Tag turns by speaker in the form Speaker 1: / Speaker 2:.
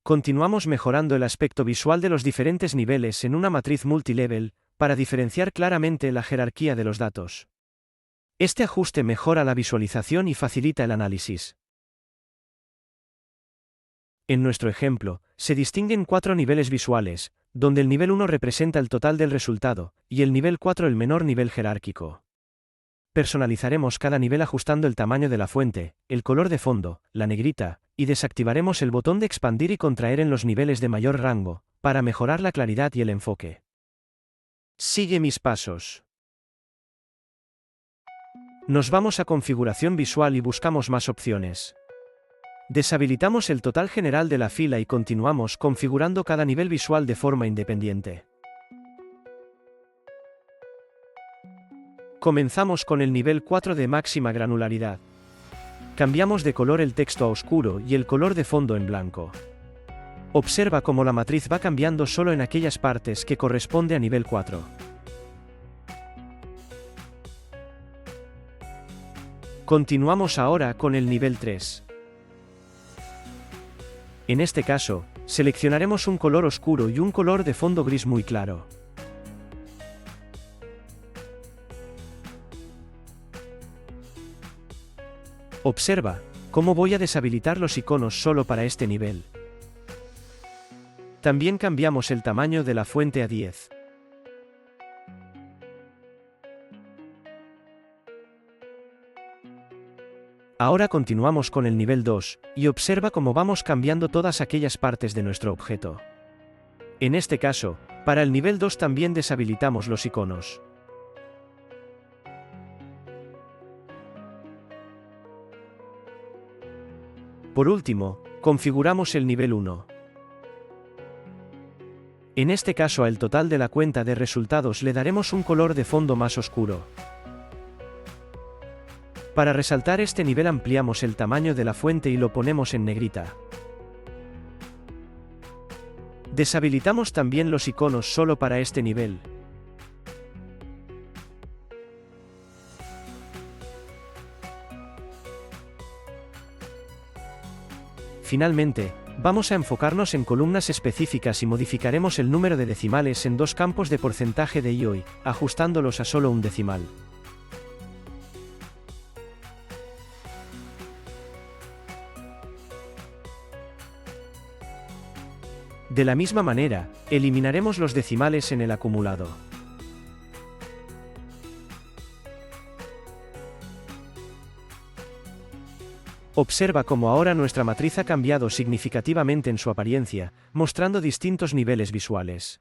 Speaker 1: Continuamos mejorando el aspecto visual de los diferentes niveles en una matriz multilevel, para diferenciar claramente la jerarquía de los datos. Este ajuste mejora la visualización y facilita el análisis. En nuestro ejemplo, se distinguen 4 niveles visuales, donde el nivel 1 representa el total del resultado, y el nivel 4 el menor nivel jerárquico. Personalizaremos cada nivel ajustando el tamaño de la fuente, el color de fondo, la negrita, y desactivaremos el botón de expandir y contraer en los niveles de mayor rango, para mejorar la claridad y el enfoque. Sigue mis pasos. Nos vamos a configuración visual y buscamos más opciones. Deshabilitamos el total general de la fila y continuamos configurando cada nivel visual de forma independiente. Comenzamos con el nivel 4 de máxima granularidad. Cambiamos de color el texto a oscuro y el color de fondo en blanco. Observa cómo la matriz va cambiando solo en aquellas partes que corresponde a nivel 4. Continuamos ahora con el nivel 3. En este caso, seleccionaremos un color oscuro y un color de fondo gris muy claro. Observa cómo voy a deshabilitar los iconos solo para este nivel. También cambiamos el tamaño de la fuente a 10. Ahora continuamos con el nivel 2, y observa cómo vamos cambiando todas aquellas partes de nuestro objeto. En este caso, para el nivel 2 también deshabilitamos los iconos. Por último, configuramos el nivel 1. En este caso al total de la cuenta de resultados le daremos un color de fondo más oscuro. Para resaltar este nivel ampliamos el tamaño de la fuente y lo ponemos en negrita. Deshabilitamos también los iconos solo para este nivel. Finalmente, vamos a enfocarnos en columnas específicas y modificaremos el número de decimales en 2 campos de porcentaje de IOI, ajustándolos a solo un decimal. De la misma manera, eliminaremos los decimales en el acumulado. Observa cómo ahora nuestra matriz ha cambiado significativamente en su apariencia, mostrando distintos niveles visuales.